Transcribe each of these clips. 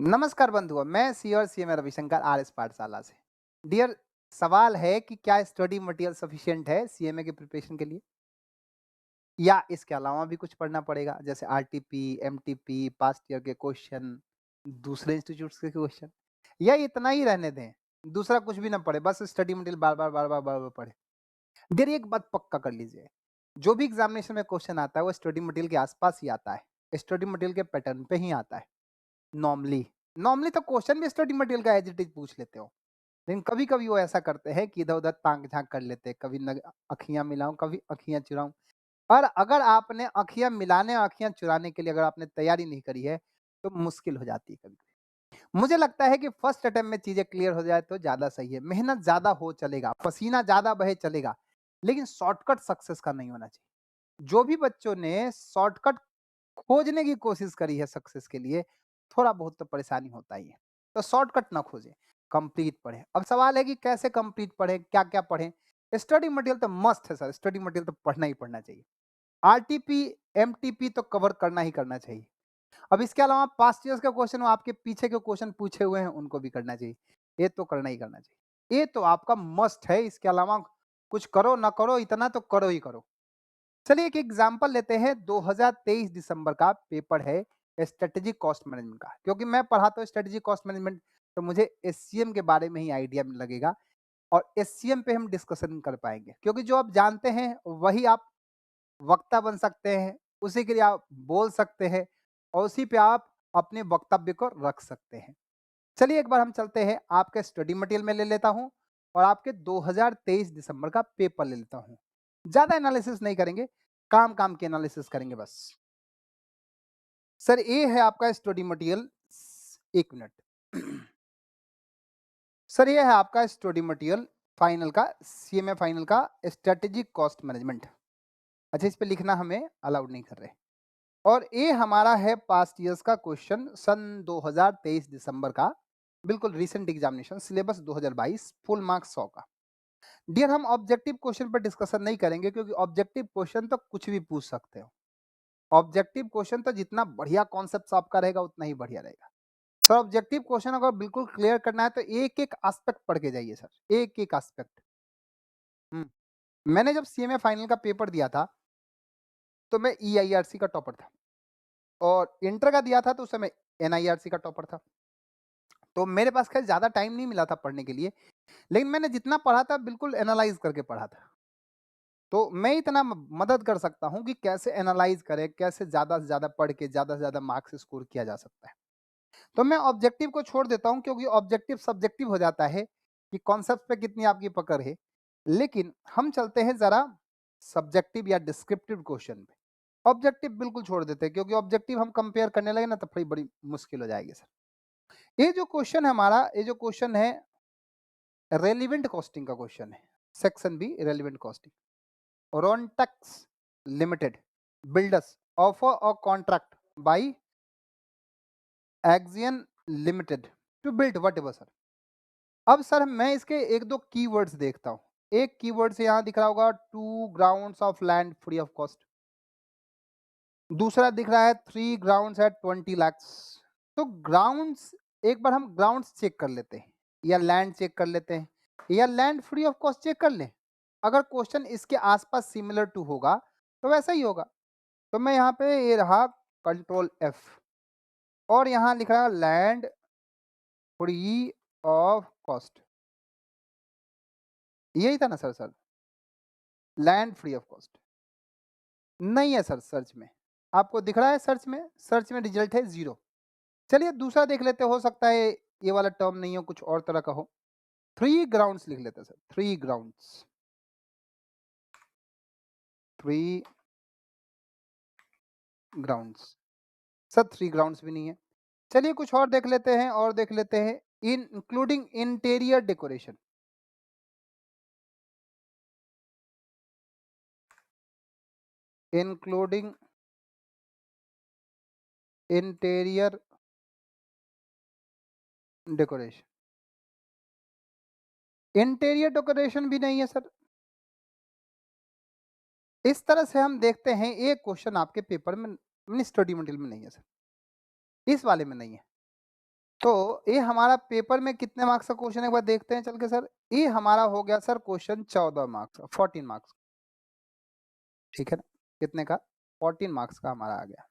नमस्कार बंधुओं, मैं सी और C M Ravishankar R S Pathshala से। डियर, सवाल है कि क्या स्टडी मटेरियल सफिशिएंट है सीएमए की प्रिपरेशन के लिए या इसके अलावा भी कुछ पढ़ना पड़ेगा, जैसे आरटीपी, एमटीपी, पास्ट ईयर के क्वेश्चन, दूसरे इंस्टीट्यूट्स के क्वेश्चन, या इतना ही रहने दें, दूसरा कुछ भी ना पढ़े, बस स्टडी मटेरियल बार बार पढ़े। डियर, एक बात पक्का कर लीजिए, जो भी एग्जामिनेशन में क्वेश्चन आता है वो स्टडी मटेरियल के आसपास ही आता है, स्टडी मटेरियल के पैटर्न पे ही आता है। नॉर्मली नॉर्मली तो क्वेश्चन भी स्टडी मटेरियल का एज इट इज पूछ लेते हो, लेकिन कभी-कभी वो ऐसा करते हैं कि इधर-उधर ताक-झाँक कर लेते हैं, कभी नग अँखियाँ मिलाऊँ, कभी अँखियाँ चुराऊँ। और अगर आपने अँखियाँ मिलाने और अँखियाँ चुराने के लिए अगर आपने तैयारी नहीं करी है, तो मुश्किल हो जाती है कभी। मुझे लगता है कि फर्स्ट अटेम्प्ट में चीज़ें क्लियर हो जाए तो ज़्यादा सही है। मेहनत ज़्यादा हो चलेगा, पसीना ज़्यादा बहे चलेगा, लेकिन शॉर्टकट सक्सेस का नहीं होना चाहिए। जो भी बच्चों ने शॉर्टकट खोजने की कोशिश करी है सक्सेस के लिए, थोड़ा बहुत तो परेशानी होता ही है। तो शॉर्टकट ना खोजें, कंप्लीट पढ़ें। अब सवाल है कि कैसे कंप्लीट पढ़ें, क्या-क्या पढ़ें? स्टडी मटेरियल तो मस्ट है सर, स्टडी मटेरियल तो पढ़ना ही पढ़ना चाहिए। आरटीपी, एमटीपी तो कवर करना ही करना चाहिए। अब इसके अलावा पास्ट ईयर्स का क्वेश्चन, आपके पीछे के क्वेश्चन पूछे हुए हैं, उनको भी करना चाहिए। ये तो करना ही करना चाहिए। ये तो आपका मस्ट है, इसके अलावा कुछ करो ना करो, इतना तो करो ही करो। चलिए एक एग्जांपल लेते हैं, 2023 दिसंबर का पेपर है स्ट्रेटेजिक कॉस्ट मैनेजमेंट का। क्योंकि मैं पढ़ाता हूँ स्ट्रेटेजिक कॉस्ट मैनेजमेंट, तो मुझे एससीएम के बारे में ही आइडिया लगेगा और एससीएम पे हम डिस्कशन कर पाएंगे, क्योंकि जो आप जानते हैं वही आप वक्ता बन सकते हैं, उसी के लिए आप बोल सकते हैं और उसी पे आप अपने वक्तव्य को रख सकते हैं। चलिए एक बार हम चलते हैं, आपके स्टडी मटेरियल में ले लेता हूँ और आपके 2023 दिसंबर का पेपर ले लेता हूँ। ज़्यादा एनालिसिस नहीं करेंगे, काम-काम के एनालिसिस करेंगे बस। सर ये है आपका स्टडी मटेरियल, 1 मिनट। सर ये है आपका स्टडी मटेरियल फाइनल का, सीएमए फाइनल का स्ट्रेटेजिक कॉस्ट मैनेजमेंट। अच्छा, इस पे लिखना हमें अलाउड नहीं कर रहे। और ये हमारा है पास्ट ईयर्स का क्वेश्चन सन 2023 दिसंबर का, बिल्कुल recent examination, syllabus 2022, full marks 100 का। डियर, हम ऑब्जेक्टिव क्वेश्चन पर डिस्कशन नहीं करेंगे, क्योंकि ऑब्जेक्टिव क्वेश्चन तो कुछ भी पूछ सकते हो। ऑब्जेक्टिव क्वेश्चन तो जितना बढ़िया कॉन्सेप्ट आपका रहेगा उतना ही बढ़िया रहेगा। सर ऑब्जेक्टिव क्वेश्चन अगर बिल्कुल क्लियर करना है तो एक एक एस्पेक्ट पढ़ के जाइए सर, एक एक एस्पेक्ट। मैंने जब सीएमए फाइनल का पेपर दिया था तो मैं ईआईआरसी का टॉपर था, और इंटर का दिया था तो उस समय एनआईआरसी का टॉपर था। तो मेरे पास खैर ज़्यादा टाइम नहीं मिला था पढ़ने के लिए, लेकिन मैंने जितना पढ़ा था बिल्कुल एनालाइज़ करके पढ़ा था। तो मैं इतना मदद कर सकता हूँ कि कैसे एनालाइज़ करें, कैसे ज़्यादा से ज़्यादा पढ़ के ज़्यादा से ज़्यादा मार्क्स स्कोर किया जा सकता है। तो मैं ऑब्जेक्टिव को छोड़ देता हूँ, क्योंकि ऑब्जेक्टिव सब्जेक्टिव हो जाता है कि कॉन्सेप्ट पे कितनी आपकी पकड़ है। लेकिन हम चलते हैं ज़रा सब्जेक्टिव या डिस्क्रिप्टिव क्वेश्चन पे। ऑब्जेक्टिव बिल्कुल छोड़ देते हैं, क्योंकि ऑब्जेक्टिव हम कंपेयर करने लगे ना तो थोड़ी बड़ी मुश्किल हो जाएगी सर। ये जो क्वेश्चन है हमारा, ये जो क्वेश्चन है रेलिवेंट कॉस्टिंग का क्वेश्चन है। Section B, relevant costing. Rontex limited builders offer a contract by Axion limited to build whatever sir. अब सर मैं इसके एक दो कीवर्ड्स देखता हूँ। एक कीवर्ड से यहाँ दिख रहा होगा 2 grounds of land free of cost. दूसरा दिख रहा है 3 ग्राउंड्स एट 20 lakhs। तो ग्राउंड्स, एक बार हम ग्राउंड्स चेक कर लेते हैं, या लैंड चेक कर लेते हैं, या land free of cost check कर लें। अगर क्वेश्चन इसके आसपास सिमिलर टू होगा तो वैसा ही होगा। तो मैं यहाँ पे, ये रहा कंट्रोल एफ, और यहाँ लिख रहा है लैंड फ्री ऑफ कॉस्ट। यही था ना sir? Land free of cost नहीं है सर सर्च में। आपको दिख रहा है सर्च में? सर्च में रिजल्ट है 0। चलिए दूसरा देख लेते, हो सकता है ये वाला टर्म नहीं हो, कुछ और तरह का हो। 3 ग्राउंड्स लिख लेते हैं sir, 3 grounds, 3 grounds. Sir 3 grounds भी नहीं है। चलिए कुछ और देख लेते हैं, और देख लेते हैं, including interior decoration. Including interior decoration. Interior decoration भी नहीं है सर। इस तरह से हम देखते हैं एक क्वेश्चन आपके पेपर में, स्टडी मटेरियल में नहीं है सर, इस वाले में नहीं है। तो ये हमारा पेपर में कितने मार्क्स का क्वेश्चन है एक बार देखते हैं चल के सर। ये हमारा हो गया सर क्वेश्चन 14 मार्क्स का, 14 मार्क्स, ठीक है ना? कितने का? 14 मार्क्स का हमारा आ गया।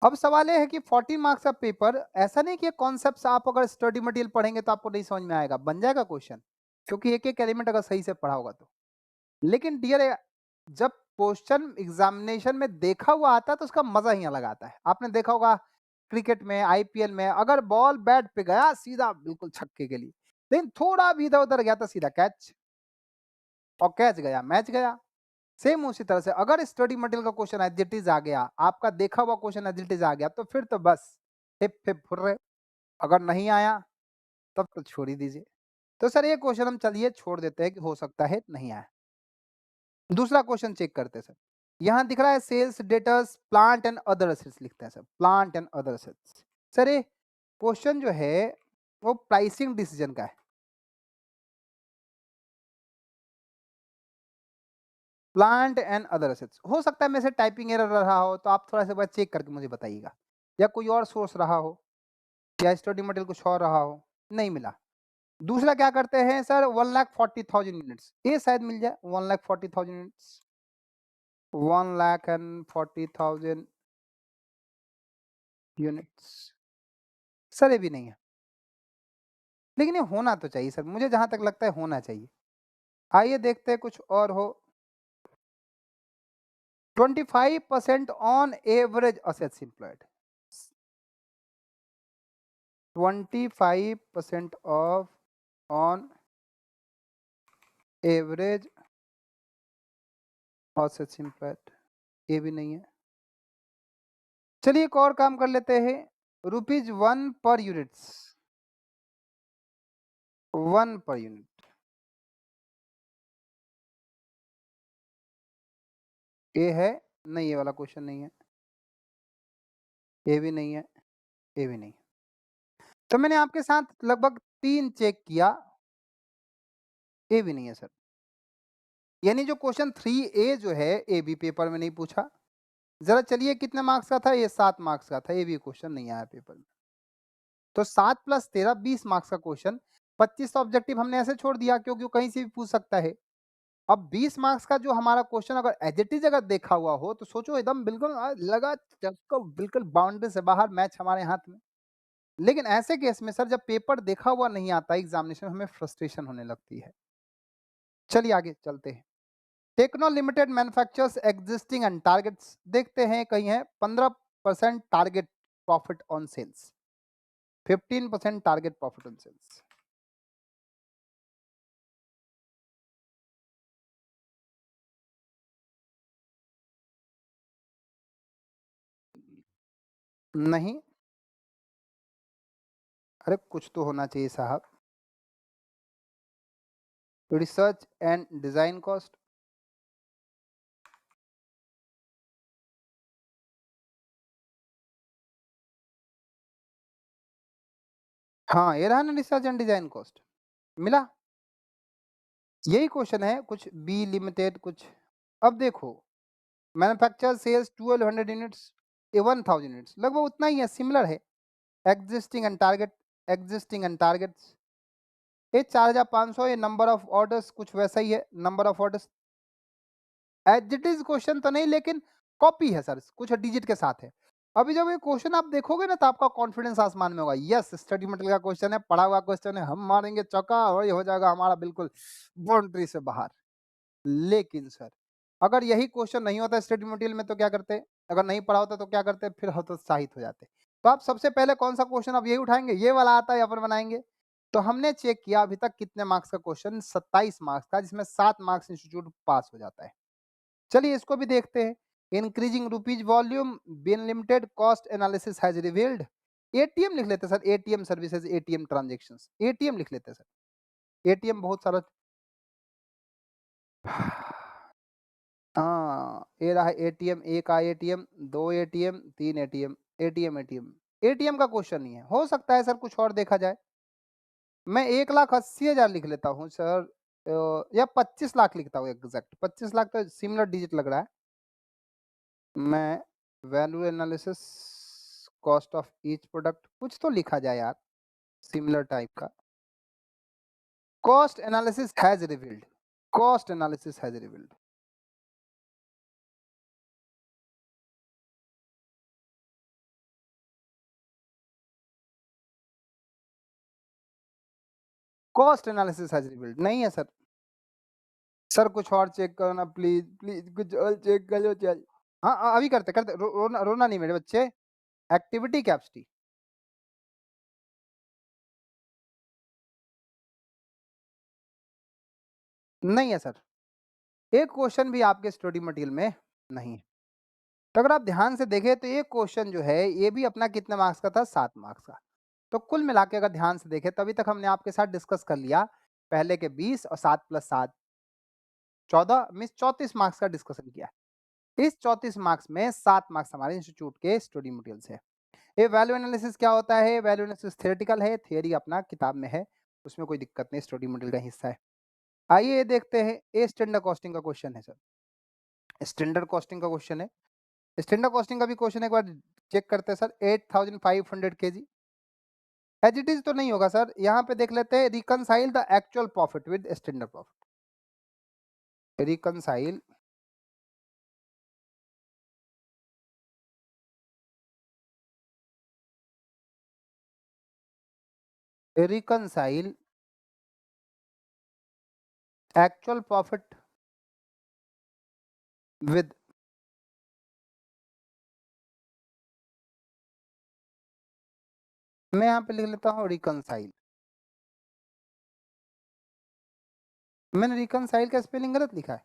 अब सवाल ये है कि 14 मार्क्स का पेपर, ऐसा नहीं कि कॉन्सेप्ट्स आप अगर स्टडी मटेरियल पढ़ेंगे तो आपको नहीं समझ में आएगा, बन जाएगा क्वेश्चन, क्योंकि एक एक एलिमेंट अगर सही से पढ़ा होगा तो। लेकिन डियर, जब क्वेश्चन एग्जामिनेशन में देखा हुआ आता है तो उसका मजा ही अलग आता है। आपने देखा होगा क्रिकेट में, आईपीएल में, अगर बॉल बैट पे गया सीधा बिल्कुल छक्के के लिए, लेकिन थोड़ा भी इधर उधर गया तो सीधा कैच, और कैच गया मैच गया। सेम उसी तरह से अगर स्टडी मटेरियल का क्वेश्चन एज इट इज आ गया, आपका देखा हुआ क्वेश्चन एज इट इज आ गया, तो फिर तो बस हिप हिप हुर्रे। अगर नहीं आया तब तो छोड़ ही दीजिए। तो सर ये क्वेश्चन हम चलिए छोड़ देते हैं कि हो सकता है नहीं आया। दूसरा क्वेश्चन चेक करते हैं सर। यहाँ दिख रहा है sales debtors plant and other assets, लिखते हैं sir plant and other assets. Sir ये क्वेश्चन जो है वो प्राइसिंग डिसीजन का है। प्लांट एंड अदर असेट्स, हो सकता है मेरे से टाइपिंग एरर रहा हो, तो आप थोड़ा सा बार चेक करके मुझे बताइएगा, या कोई और सोर्स रहा हो, या स्टडी मटेरियल कुछ और रहा हो, नहीं मिला। दूसरा क्या करते हैं सर, 1,40,000 यूनिट्स, ये शायद मिल जाए 1,40,000 यूनिट्स, 1,40,000 यूनिट्स। सर ये भी नहीं है, लेकिन ये होना तो चाहिए सर, मुझे जहां तक लगता है होना चाहिए। आइए देखते हैं कुछ और हो। 25% on average assets employed, 25% of on average assets employed, ये भी नहीं है। चलिए एक और काम कर लेते हैं, ₹1 पर यूनिट्स, 1 पर यूनिट, ये है? नहीं, ये वाला क्वेश्चन नहीं है, ये भी नहीं है, ये भी नहीं। तो मैंने आपके साथ लगभग 3 चेक किया, ये भी नहीं है सर। यानी जो क्वेश्चन 3A जो है, ये भी पेपर में नहीं पूछा। जरा चलिए कितने मार्क्स का था, ये 7 मार्क्स का था, ये भी क्वेश्चन नहीं आया पेपर में। तो 7 + 13 20 मार्क्स का क्वेश्चन, 25 ऑब्जेक्टिव हमने ऐसे छोड़ दिया क्योंकि वो कहीं से भी पूछ सकता है। अब 20 मार्क्स का जो हमारा क्वेश्चन अगर एज इट इज अगर देखा हुआ हो, तो सोचो एकदम बिल्कुल लगा चक्को बिल्कुल बाउंड्री से बाहर, मैच हमारे हाथ में। लेकिन ऐसे केस में सर जब पेपर देखा हुआ नहीं आता एग्जामिनेशन, हमें फ्रस्ट्रेशन होने लगती है। चलिए आगे चलते हैं। Techno Limited manufactures existing and targets, देखते हैं कहीं है 15% target profit on sales, 15% target profit on sales. नहीं, अरे कुछ तो होना चाहिए साहब। रिसर्च एंड डिजाइन कॉस्ट, हाँ ये रहा ना रिसर्च एंड डिजाइन कॉस्ट, मिला। यही क्वेश्चन है, कुछ बी लिमिटेड कुछ। अब देखो, मैन्युफैक्चर सेल्स 1200 यूनिट्स, ए 1000 यूनिट्स, लगभग उतना ही है, सिमिलर है। Existing and target, existing and targets, ये 4500, ये नंबर ऑफ ऑर्डर्स कुछ वैसा ही है, number of orders as it is question तो नहीं, लेकिन कॉपी है सर, कुछ डिजिट के साथ है। अभी जब ये क्वेश्चन आप देखोगे ना, तो आपका कॉन्फिडेंस आसमान में होगा, यस स्टडी मटेरियल का क्वेश्चन है, पढ़ा हुआ क्वेश्चन है, हम मारेंगे चौका और ये हो जाएगा हमारा बिल्कुल बाउंड्री से बाहर। लेकिन सर अगर यही क्वेश्चन नहीं होता स्टडी मटेरियल में तो क्या करते, अगर नहीं पढ़ा होता तो क्या करते, फिर हतोत्साहित हो जाते। तो आप सबसे पहले कौन सा क्वेश्चन अब यही उठाएंगे, ये वाला आता है या फिर बनाएंगे? तो हमने चेक किया अभी तक कितने मार्क्स का क्वेश्चन, 27 मार्क्स का, जिसमें 7 मार्क्स इंस्टीट्यूट पास हो जाता है। चलिए इसको भी देखते हैं। Increasing rupees volume Bean Limited cost analysis has revealed, ATM लिख लेते हैं sir, ATM services, ATM transactions, ATM लिख लेते हैं सर। एटीएम बहुत सारा हाँ, ये रहा एटीएम, एक आ ATM, 2 ATM, 3 ATM, ATM ATM. ATM का क्वेश्चन नहीं है, हो सकता है सर कुछ और देखा जाए। मैं 1,80,000 लिख लेता हूँ सर, या 25 लाख लिखता हूँ एग्जैक्ट, 25 लाख तो सिमिलर डिजिट लग रहा है। मैं value analysis cost of each product, कुछ तो लिखा जाए यार सिमिलर टाइप का। Cost analysis has revealed, cost analysis has revealed, cost analysis has revealed नहीं है सर। सर कुछ और चेक करो ना प्लीज, प्लीज कुछ और चेक करो चल। हाँ हाँ, अभी करते करते रोना रोना नहीं मेरे बच्चे। एक्टिविटी कैपेसिटी नहीं है सर। एक क्वेश्चन भी आपके स्टडी मटेरियल में नहीं है। तो अगर आप ध्यान से देखें तो ये क्वेश्चन जो है ये भी अपना कितने मार्क्स का था, 7 मार्क्स का। तो कुल मिला के अगर ध्यान से देखें तभी तक हमने आपके साथ डिस्कस कर लिया पहले के 20 और 7 + 7 14 मीन्स 34 मार्क्स का डिस्कशन किया। इस 34 मार्क्स में 7 मार्क्स हमारे इंस्टीट्यूट के स्टडी मटेरियल से है। ये वैल्यू एनालिसिस क्या होता है? वैल्यू एनालिसिस थ्योरेटिकल है, थियरी अपना किताब में है, उसमें कोई दिक्कत नहीं, स्टडी मटेरियल का हिस्सा है। आइए ये देखते हैं, ये स्टैंडर्ड कॉस्टिंग का क्वेश्चन है सर। स्टैंडर्ड कॉस्टिंग का क्वेश्चन है। स्टैंडर्ड कॉस्टिंग का भी क्वेश्चन एक बार चेक करते हैं sir. 8500 KG as it is तो नहीं होगा सर। यहाँ पे देख लेते हैं, reconcile the actual profit with standard profit. Reconcile reconcile actual profit with, मैं यहाँ पे लिख लेता हूँ रिकनसाइल। मैंने रिकनसाइल का स्पेलिंग गलत लिखा है?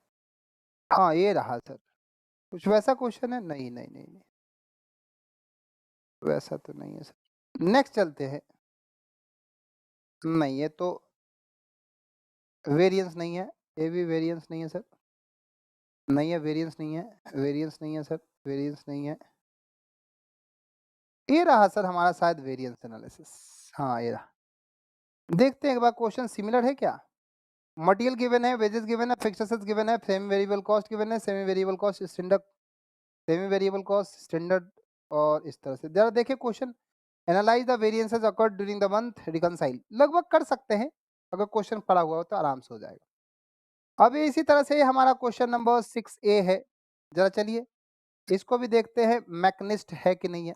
हाँ ये रहा सर। कुछ वैसा क्वेश्चन है? नहीं नहीं नहीं नहीं, वैसा तो नहीं है सर। नेक्स्ट चलते हैं। नहीं ये तो वेरिएंस नहीं है, ये भी वेरिएंस नहीं है सर। नहीं है, वेरिएंस नहीं है, वेरिएंस नहीं है सर, वेरिएंस नहीं है। ये रहा सर हमारा शायद वेरिएंस एनालिसिस। हाँ ये रहा। देखते हैं एक बार क्वेश्चन सिमिलर है क्या। मटेरियल गिवन है, वेजेस गिवन है, फिक्स्ड एसेट्स गिवन है, सेमी वेरिएबल कॉस्ट गिवन है, semi variable cost standard, semi variable cost standard, और इस तरह से जरा देखिए question. Analyse the variances occurred during the month, reconcile. लगभग कर सकते हैं, अगर क्वेश्चन पड़ा हुआ हो तो आराम से हो जाएगा। अब इसी तरह से हमारा क्वेश्चन नंबर 6A है। जरा चलिए इसको भी देखते हैं, मैकनिस्ट है कि नहीं है।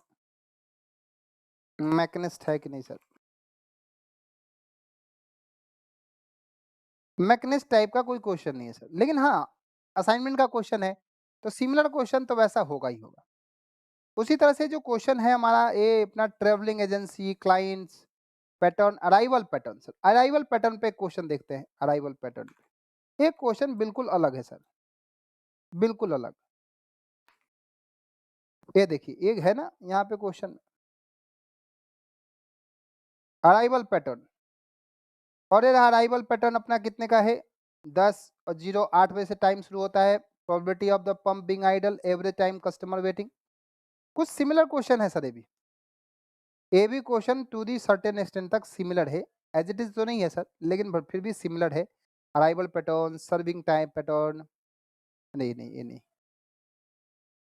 मैकनिस्ट है कि नहीं सर। मैकनिस्ट टाइप का कोई क्वेश्चन नहीं है सर, लेकिन हाँ असाइनमेंट का क्वेश्चन है तो सिमिलर क्वेश्चन तो वैसा होगा ही होगा। उसी तरह से जो क्वेश्चन है हमारा ये अपना travelling agency clients pattern, arrival pattern. Sir arrival pattern पे क्वेश्चन देखते हैं। अराइवल पैटर्न पे एक क्वेश्चन बिल्कुल अलग है सर, बिल्कुल अलग। ये देखिए एक है ना यहाँ पे क्वेश्चन, अराइवल पैटर्न। और ये रहा अराइवल पैटर्न अपना कितने का है, 10:08 से टाइम शुरू होता है। Probability of the pump being idle, average time customer waiting. कुछ सिमिलर क्वेश्चन है सर। ये भी question to the certain extent तक सिमिलर है। एज इट इज तो नहीं है सर, लेकिन फिर भी सिमिलर है। Arrival pattern, serving time pattern, नहीं नहीं ये नहीं।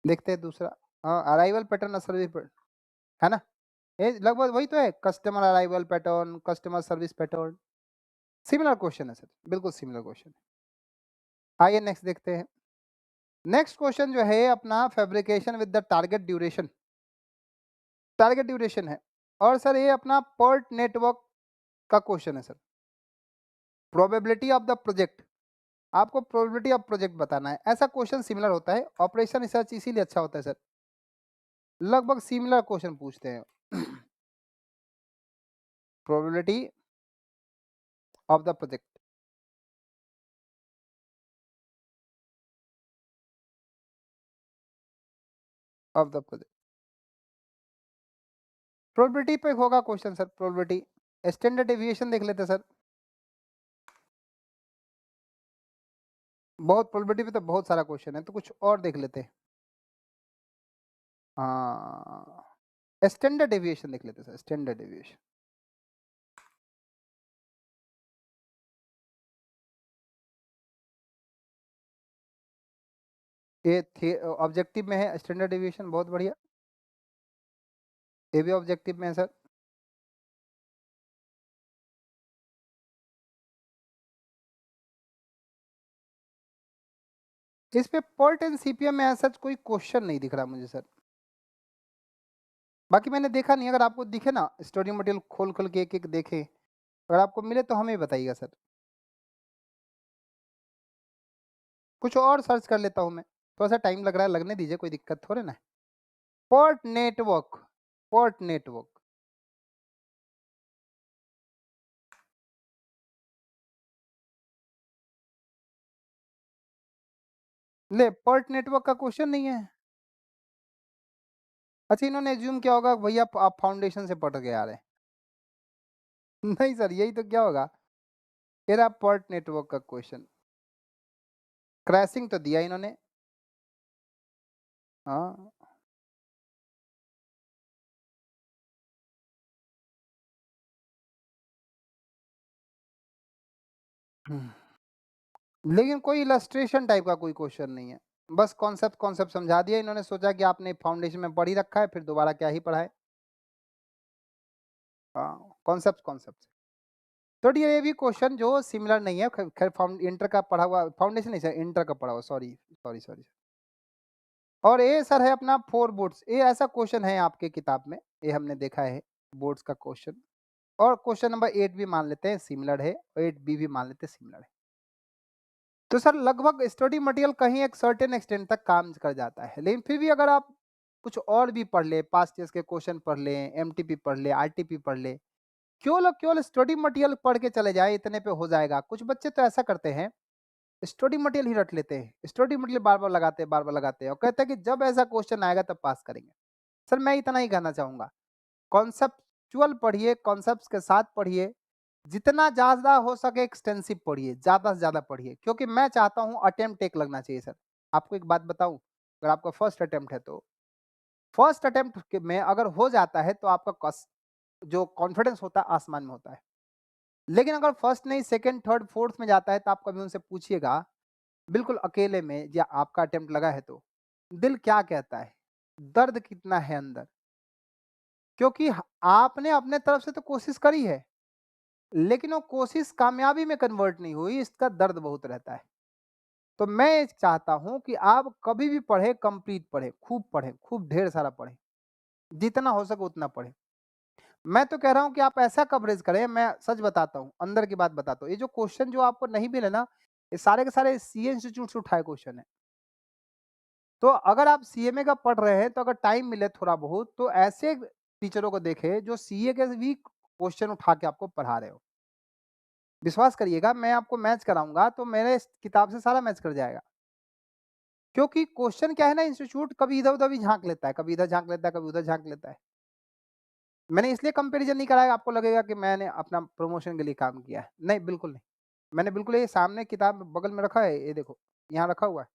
देखते हैं दूसरा। हाँ अराइवल पैटर्न और सर्विस पैटर्न है ना, ये लगभग वही तो है। Customer arrival pattern, customer service pattern, similar question है सर, बिल्कुल सिमिलर क्वेश्चन है। आइए नेक्स्ट देखते हैं। नेक्स्ट क्वेश्चन जो है अपना fabrication with the target duration, target duration है। और सर ये अपना पर्ट नेटवर्क का क्वेश्चन है sir. Probability of the project, आपको प्रोबेबिलिटी ऑफ प्रोजेक्ट बताना है। ऐसा क्वेश्चन सिमिलर होता है, ऑपरेशन रिसर्च इसीलिए अच्छा होता है सर, लगभग सिमिलर क्वेश्चन पूछते हैं। Probability of the project, of the project, probability पे होगा question sir. Probability standard deviation देख लेते सर। बहुत प्रोबेबिलिटी पे तो बहुत सारा क्वेश्चन है, तो कुछ और देख लेते हैं। हाँ स्टैंडर्ड डेविएशन देख लेते सर, स्टैंडर्ड डेविएशन। ये थे ऑब्जेक्टिव में है स्टैंडर्ड डेविएशन, बहुत बढ़िया। ये भी ऑब्जेक्टिव में है सर। इस पे पोर्ट एंड सीपीएम में ऐसा कोई क्वेश्चन नहीं दिख रहा मुझे सर। बाकी मैंने देखा नहीं, अगर आपको दिखे ना स्टडी मटेरियल खोल खोल के एक एक देखे, अगर आपको मिले तो हमें बताइएगा सर। कुछ और सर्च कर लेता हूँ मैं, थोड़ा सा टाइम लग रहा है, लगने दीजिए, कोई दिक्कत थोड़े ना है। Port network, port network. ले पोर्ट नेटवर्क का क्वेश्चन नहीं है। अच्छा, इन्होंने एज्यूम किया होगा भैया आप फाउंडेशन से पढ़ के आ रहे हैं। नहीं सर, यही तो क्या होगा, फिर आप पोर्ट नेटवर्क का क्वेश्चन। क्रैशिंग तो दिया इन्होंने। हाँ। लेकिन कोई इलस्ट्रेशन टाइप का कोई क्वेश्चन नहीं है, बस कॉन्सेप्ट कॉन्सेप्ट समझा दिया इन्होंने, सोचा कि आपने फाउंडेशन में पढ़ ही रखा है, फिर दोबारा क्या ही पढ़ाए। हाँ, कॉन्सेप्ट कॉन्सेप्ट। तो ये भी क्वेश्चन जो सिमिलर नहीं है, खैर इंटर का पढ़ा हुआ, फाउंडेशन नहीं सर, इंटर का पढ़ा हुआ, सॉरी सॉरी सॉरी। और ये सर है अपना 4 बोर्ड्स, ये ऐसा क्वेश्चन है आपके किताब में, ये हमने देखा है बोर्ड्स का क्वेश्चन। और क्वेश्चन नंबर 8 भी मान लेते हैं सिमिलर है, 8 बी भी मान लेते हैं सिमिलर है। तो सर लगभग स्टडी मटेरियल कहीं एक सर्टेन एक्सटेंट तक काम कर जाता है, लेकिन फिर भी अगर आप कुछ और भी पढ़ ले, पास्ट ईयर्स के क्वेश्चन पढ़ लें, एमटीपी पढ़ ले, आरटीपी पढ़ ले, केवल स्टडी मटेरियल पढ़ के चले जाए, इतने पे हो जाएगा। कुछ बच्चे तो ऐसा करते हैं, स्टडी मटेरियल ही रट लेते हैं, स्टडी मटेरियल बार बार लगाते हैं, बार बार लगाते हैं, और कहते हैं कि जब ऐसा क्वेश्चन आएगा तब पास करेंगे। सर मैं इतना ही कहना चाहूंगा, कॉन्सेप्चुअल पढ़िए, कॉन्सेप्ट्स के साथ पढ़िए, जितना ज़्यादा हो सके एक्सटेंसिव पढ़िए, ज़्यादा से ज़्यादा पढ़िए, क्योंकि मैं चाहता हूँ अटेम्प्ट एक लगना चाहिए सर। आपको एक बात बताऊँ, अगर आपका फर्स्ट अटेम्प्ट है तो फर्स्ट अटेम्प्ट में अगर हो जाता है तो आपका जो कॉन्फिडेंस होता है आसमान में होता है। लेकिन अगर फर्स्ट नहीं, सेकंड, थर्ड, फोर्थ में जाता है तो आप कभी उनसे पूछिएगा, बिल्कुल अकेले में या आपका अटेम्प्ट लगा है तो, दिल क्या कहता है, दर्द कितना है अंदर, क्योंकि आपने अपने तरफ से तो कोशिश करी है, लेकिन वो कोशिश कामयाबी में कन्वर्ट नहीं हुई, इसका दर्द बहुत रहता है। तो मैं चाहता हूं कि आप कभी भी पढ़े, कंप्लीट पढ़े, खूब ढेर सारा पढ़े, जितना हो सके उतना पढ़े। मैं तो कह रहा हूं कि आप ऐसा कवरेज करें, मैं सच बताता हूं, अंदर की बात बताता हूं, ये जो क्वेश्चन जो आपको नहीं मिले ना, ये सारे के सारे सीए इंस्टीट्यूट से उठाए क्वेश्चन है। तो अगर आप सीएमए का पढ़ रहे हैं तो अगर टाइम मिले थोड़ा बहुत, तो ऐसे टीचरों को देखें जो सीए के भी क्वेश्चन उठा के आपको पढ़ा रहे हो। विश्वास करिएगा, मैं आपको मैच कराऊंगा तो मेरे इस किताब से सारा मैच कर जाएगा। क्योंकि क्वेश्चन क्या है ना, इंस्टीट्यूट कभी इधर उधर भी झांक लेता है, कभी इधर झांक लेता है, कभी उधर झांक लेता है। मैंने इसलिए कंपैरिजन नहीं कराया, आपको लगेगा कि मैंने अपना प्रमोशन के लिए काम किया है, नहीं बिल्कुल नहीं। मैंने बिल्कुल ये सामने किताब बगल में रखा है, ये देखो यहाँ रखा हुआ है।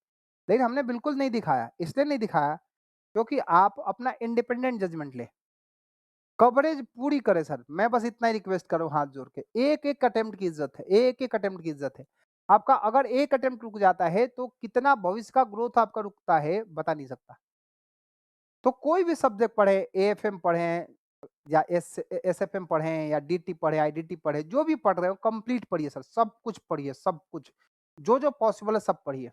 लेकिन हमने बिल्कुल नहीं दिखाया, इसलिए नहीं दिखाया क्योंकि आप अपना इंडिपेंडेंट जजमेंट ले, कवरेज पूरी करे सर। मैं बस इतना ही रिक्वेस्ट करूँ हाथ जोड़ के, एक एक अटेम्प्ट की इज्जत है, एक एक अटेम्प्ट की इज्जत है। आपका अगर एक अटेम्प्ट रुक जाता है तो कितना भविष्य का ग्रोथ आपका रुकता है बता नहीं सकता। तो कोई भी सब्जेक्ट पढ़े, एएफएम पढ़ें या एसएफएम पढ़ें या डीटी पढ़े, आईडीटी पढ़े, जो भी पढ़ रहे हो कंप्लीट पढ़िए सर, सब कुछ पढ़िए, सब कुछ जो जो पॉसिबल है सब पढ़िए।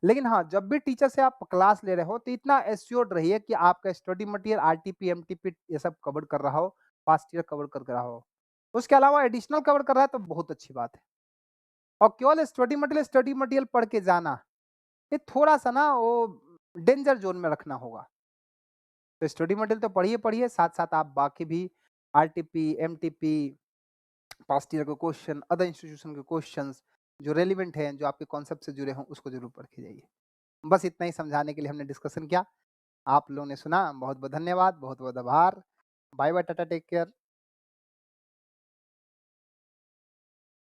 लेकिन हाँ, जब भी टीचर से आप क्लास ले रहे हो तो इतना एश्योर्ड रहिए कि आपका स्टडी मटेरियल आरटीपी, एमटीपी ये सब कवर कर रहा हो, पास्ट ईयर कवर कर रहा हो। उसके अलावा एडिशनल कवर कर रहा है तो बहुत अच्छी बात है। और केवल स्टडी मटेरियल पढ़ के जाना, ये थोड़ा-सा ना वो डेंजर ज़ोन में रखना होगा। तो स्टडी मटेरियल तो पढ़िए, साथ-साथ आप बाकी भी आरटीपी, एमटीपी, पास्ट ईयर के क्वेश्चन, अदर इंस्टीट्यूशन के क्वेश्चंस जो रेलेवेंट हैं, जो आपके कॉन्सेप्ट से जुड़े हों, उसको ज़रूर पढ़ के जाइए। बस इतना ही समझाने के लिए हमने डिस्कशन किया। आप लोगों ने सुना, बहुत-बहुत धन्यवाद, बहुत-बहुत आभार। Bye bye, tata, take care.